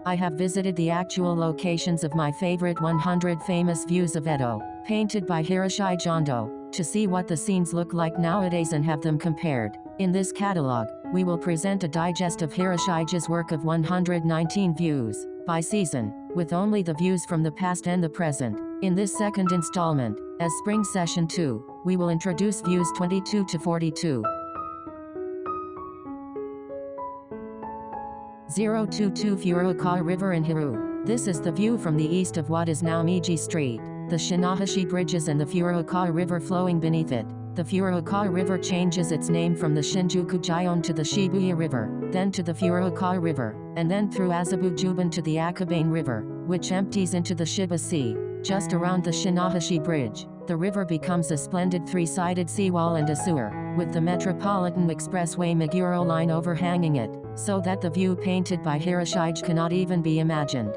I have visited the actual locations of my favorite 100 famous views of Edo, painted by Hiroshige Ando, to see what the scenes look like nowadays and have them compared. In this catalog, we will present a digest of Hiroshige's work of 119 views, by season, with only the views from the past and the present. In this second installment, as Spring Session 2, we will introduce views 22 to 42. 022 Furukawa River in Hiroo. This is the view from the east of what is now Meiji Street, the Shinohashi Bridges and the Furukawa River flowing beneath it. The Furukawa River changes its name from the Shinjuku Gyoen to the Shibuya River, then to the Furukawa River, and then through Azabu Juban to the Akabane River, which empties into the Shiba Sea. Just around the Shinohashi Bridge, the river becomes a splendid three-sided seawall and a sewer, with the Metropolitan Expressway Meguro Line overhanging it, so that the view painted by Hiroshige cannot even be imagined.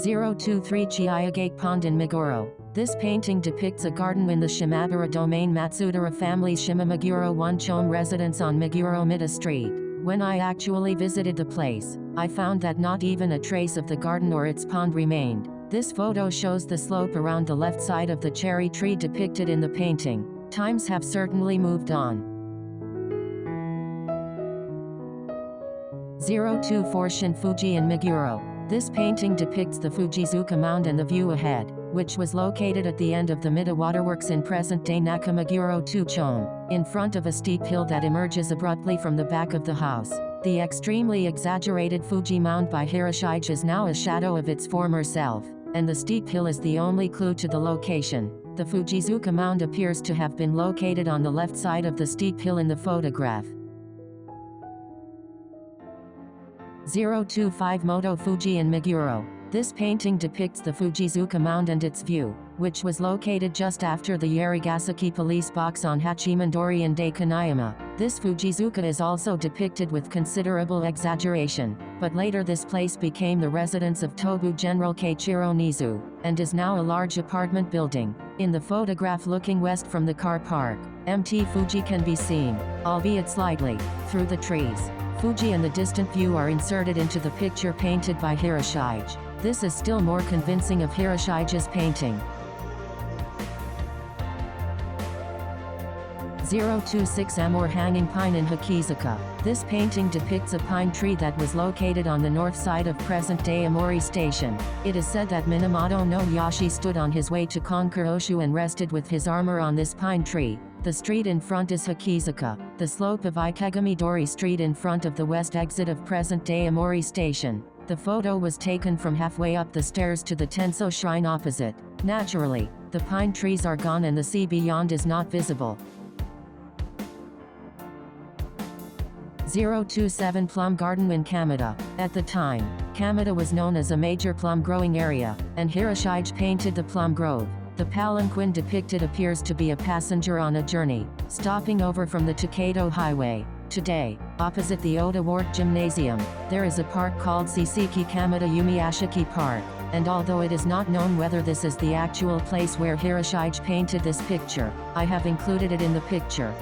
023 Chiyoe Pond in Meguro. This painting depicts a garden in the Shimabara domain Matsudara family's Shima Meguro 1 Chome residence on Meguro Meiji Street. When I actually visited the place, I found that not even a trace of the garden or its pond remained. This photo shows the slope around the left side of the cherry tree depicted in the painting. Times have certainly moved on. 024 Shin Fuji in Meguro. This painting depicts the Fujizuka Mound and the view ahead, which was located at the end of the Mida Waterworks in present-day Nakameguro 2 Chome, in front of a steep hill that emerges abruptly from the back of the house. The extremely exaggerated Fuji Mound by Hiroshige is now a shadow of its former self, and the steep hill is the only clue to the location. The Fujizuka Mound appears to have been located on the left side of the steep hill in the photograph. 025 Moto Fuji in Meguro. This painting depicts the Fujizuka Mound and its view, which was located just after the Yarigasaki police box on Hachimandori in Kanayama. This Fujizuka is also depicted with considerable exaggeration, but later this place became the residence of Tobu General Keiichiro Nizu, and is now a large apartment building. In the photograph looking west from the car park, MT Fuji can be seen, albeit slightly, through the trees. Fuji and the distant view are inserted into the picture painted by Hiroshige. This is still more convincing of Hiroshige's painting. 026 Amor Hanging Pine in Hakizuka. This painting depicts a pine tree that was located on the north side of present-day Amori Station. It is said that Minamoto no Yashi stood on his way to conquer Oshu and rested with his armor on this pine tree. The street in front is Hakizuka, the slope of Ikegami-dori Street in front of the west exit of present-day Amori Station. The photo was taken from halfway up the stairs to the Tenso Shrine opposite. Naturally, the pine trees are gone and the sea beyond is not visible. 027 Plum Garden in Kameda. At the time, Kameda was known as a major plum growing area, and Hiroshige painted the plum grove. The palanquin depicted appears to be a passenger on a journey, stopping over from the Takedo Highway. Today, opposite the Oda Ward Gymnasium, there is a park called Sisiki Kameda Yumiyashiki Park, and although it is not known whether this is the actual place where Hiroshige painted this picture, I have included it in the picture.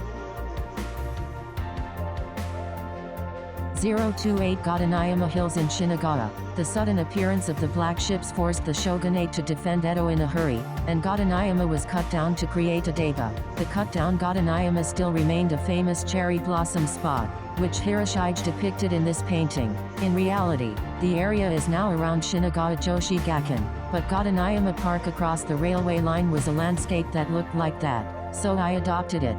028 Gadanayama Hills in Shinagawa. The sudden appearance of the black ships forced the shogunate to defend Edo in a hurry, and Gadanayama was cut down to create a daiba. The cut-down Gadanayama still remained a famous cherry blossom spot, which Hiroshige depicted in this painting. In reality, the area is now around Shinagawa Joshi Gakken, but Gadanayama Park across the railway line was a landscape that looked like that, so I adopted it.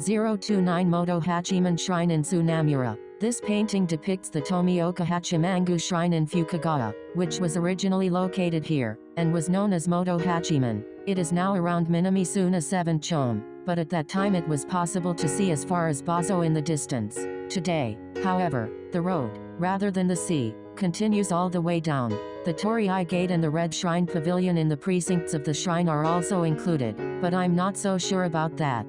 029 Moto Hachiman Shrine in Tsunamura. This painting depicts the Tomioka Hachimangu Shrine in Fukugawa, which was originally located here, and was known as Moto Hachiman. It is now around Minami-suna 7 Chome, but at that time it was possible to see as far as Bazo in the distance. Today, however, the road, rather than the sea, continues all the way down. The Torii Gate and the Red Shrine Pavilion in the precincts of the shrine are also included, but I'm not so sure about that.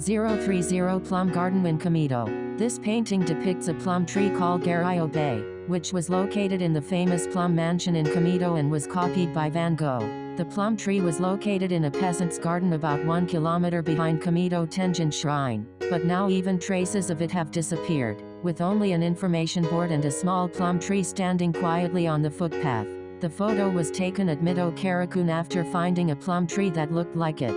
030 Plum Garden in Komedo. This painting depicts a plum tree called Garyo-Bay, which was located in the famous Plum Mansion in Komedo and was copied by Van Gogh. The plum tree was located in a peasant's garden about 1 kilometer behind Kamido Tenjin Shrine, but now even traces of it have disappeared, with only an information board and a small plum tree standing quietly on the footpath. The photo was taken at Mido Karakun after finding a plum tree that looked like it.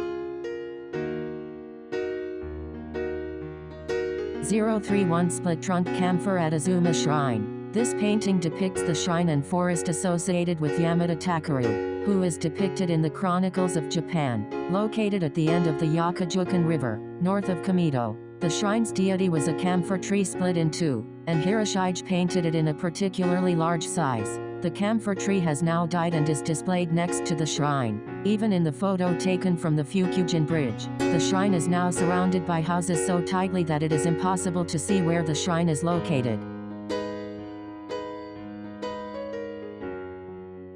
031 Split Trunk Camphor at Azuma Shrine. This painting depicts the shrine and forest associated with Yamada Takeru, who is depicted in the Chronicles of Japan, located at the end of the Ukiyo-e River, north of Kamido. The shrine's deity was a camphor tree split in two, and Hiroshige painted it in a particularly large size. The camphor tree has now died and is displayed next to the shrine. Even in the photo taken from the Fukugen Bridge, the shrine is now surrounded by houses so tightly that it is impossible to see where the shrine is located.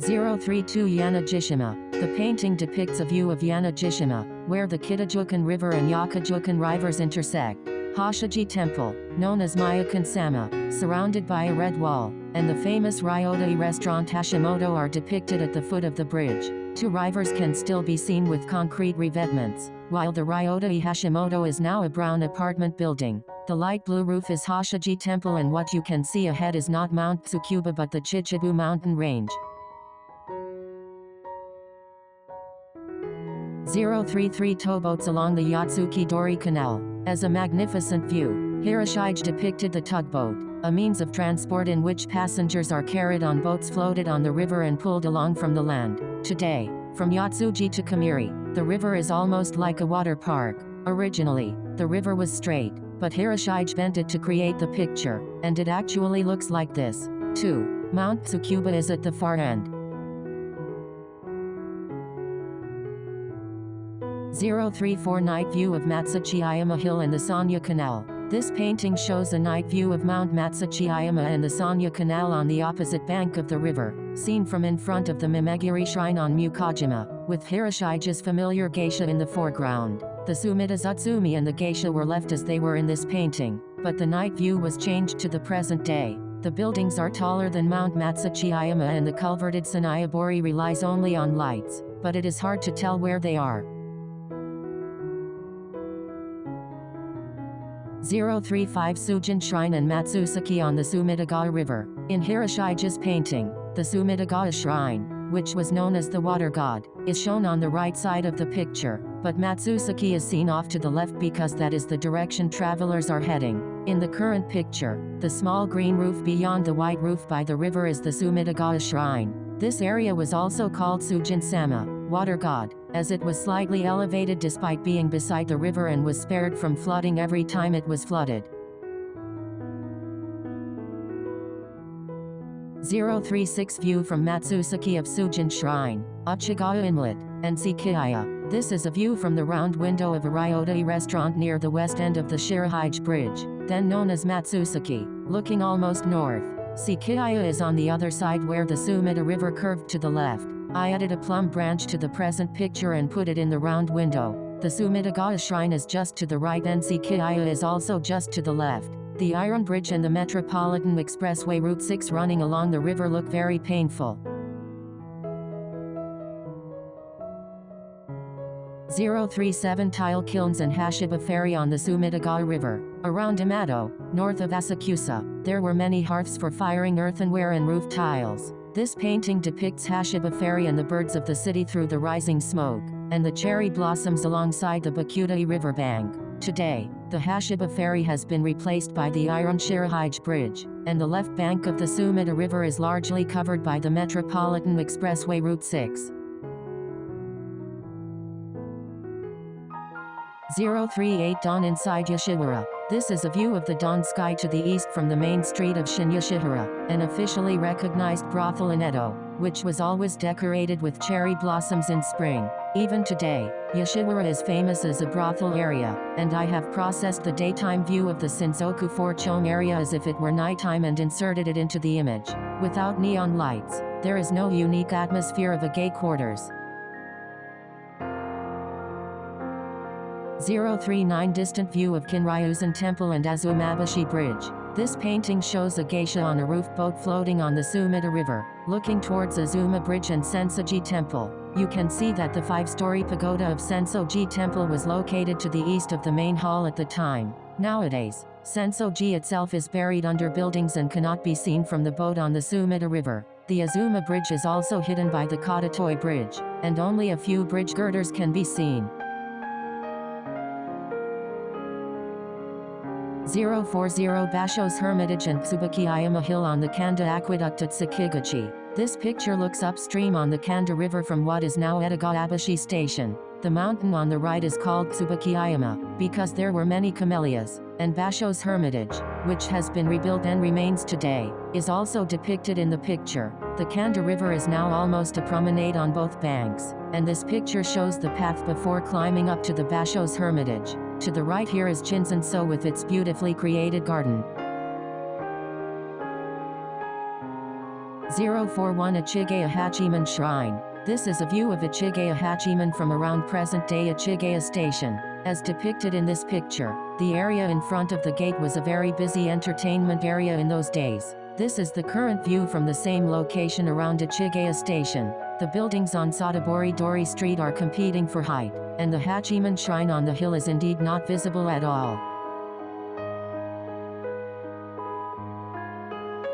032 Yanagishima. The painting depicts a view of Yanagishima, where the Kitajukan River and Yakajukan rivers intersect. Hoshiji Temple, known as Myakan-sama, surrounded by a red wall, and the famous Ryota-e restaurant Hashimoto are depicted at the foot of the bridge. Two rivers can still be seen with concrete revetments, while the Ryota-e Hashimoto is now a brown apartment building. The light blue roof is Hoshiji Temple, and what you can see ahead is not Mount Tsukuba but the Chichibu mountain range. 033 Towboats along the Yatsuki-dori Canal. As a magnificent view, Hiroshige depicted the tugboat, a means of transport in which passengers are carried on boats floated on the river and pulled along from the land. Today, from Yatsuji to Kamiri, the river is almost like a water park. Originally, the river was straight, but Hiroshige bent it to create the picture, and it actually looks like this. 2. Mount Tsukuba is at the far end. 034 Night View of Matsuchiyama Hill and the Sanya Canal. This painting shows a night view of Mount Matsuchiyama and the Sanya Canal on the opposite bank of the river, seen from in front of the Mimegiri Shrine on Mukajima, with Hiroshige's familiar geisha in the foreground. The Sumida Zutsumi and the geisha were left as they were in this painting, but the night view was changed to the present day. The buildings are taller than Mount Matsuchiyama and the culverted Sanayabori relies only on lights, but it is hard to tell where they are. 035 Sujin Shrine and Matsusaki on the Sumidagawa River. In Hiroshige's painting, the Sumidagawa Shrine, which was known as the water god, is shown on the right side of the picture, but Matsusaki is seen off to the left because that is the direction travelers are heading. In the current picture, the small green roof beyond the white roof by the river is the Sumidagawa Shrine. This area was also called Sujin-sama, water god, as it was slightly elevated despite being beside the river and was spared from flooding every time it was flooded. 036 View from Matsusaki of Sujin Shrine, Uchigawa Inlet, and Sekiya. This is a view from the round window of a Ryota-e restaurant near the west end of the Shinohashi Bridge, then known as Matsusaki, looking almost north. Sekiya is on the other side where the Sumida River curved to the left. I added a plum branch to the present picture and put it in the round window. The Sumidagawa Shrine is just to the right and Sekiya is also just to the left. The Iron Bridge and the Metropolitan Expressway Route 6 running along the river look very painful. 037 Tile Kilns and Hashiba Ferry on the Sumidagawa River. Around Amato, north of Asakusa, there were many hearths for firing earthenware and roof tiles. This painting depicts Hashiba Ferry and the birds of the city through the rising smoke, and the cherry blossoms alongside the Bakuta-e riverbank. Today, the Hashiba Ferry has been replaced by the Iron Shinohashi Bridge, and the left bank of the Sumida River is largely covered by the Metropolitan Expressway Route 6. 038 Dawn inside Yoshiwara. This is a view of the dawn sky to the east from the main street of Shin-Yoshihara, an officially recognized brothel in Edo, which was always decorated with cherry blossoms in spring. Even today, Yoshiwara is famous as a brothel area, and I have processed the daytime view of the Shinjuku 4-chon area as if it were nighttime and inserted it into the image. Without neon lights, there is no unique atmosphere of a gay quarters. 039 Distant view of Kinryuzen Temple and Azumabashi Bridge. This painting shows a geisha on a roof boat floating on the Sumida River, looking towards Azuma Bridge and Sensoji Temple. You can see that the 5-story pagoda of Sensoji Temple was located to the east of the main hall at the time. Nowadays, Sensoji itself is buried under buildings and cannot be seen from the boat on the Sumida River. The Azuma Bridge is also hidden by the Catalogue Bridge, and only a few bridge girders can be seen. 040 Basho's Hermitage and Tsubakiyama Hill on the Kanda Aqueduct at Sakiguchi. This picture looks upstream on the Kanda River from what is now Etagawabashi Station. The mountain on the right is called Tsubakiyama, because there were many camellias, and Basho's Hermitage, which has been rebuilt and remains today, is also depicted in the picture. The Kanda River is now almost a promenade on both banks, and this picture shows the path before climbing up to the Basho's Hermitage. To the right here is Shinjuku with its beautifully created garden. 041 Ichigeya Hachiman Shrine. This is a view of Ichigeya Hachiman from around present-day Ichigeya Station. As depicted in this picture, the area in front of the gate was a very busy entertainment area in those days. This is the current view from the same location around Ichigeya Station. The buildings on Satabori Dori Street are competing for height, and the Hachiman Shrine on the hill is indeed not visible at all.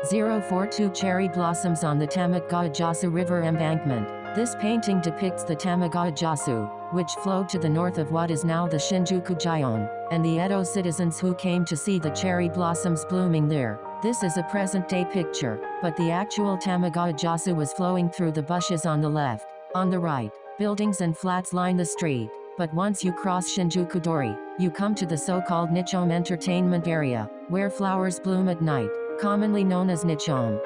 042 Cherry Blossoms on the Tamagawa-Jasu River Embankment. This painting depicts the Tamagawa-Jasu, which flowed to the north of what is now the Shinjuku Gyoen, and the Edo citizens who came to see the cherry blossoms blooming there. This is a present-day picture, but the actual Tamagawa-Jasu was flowing through the bushes on the left. On the right, buildings and flats line the street, but once you cross Shinjuku Dori, you come to the so-called Nichome Entertainment Area, where flowers bloom at night, commonly known as Nichome.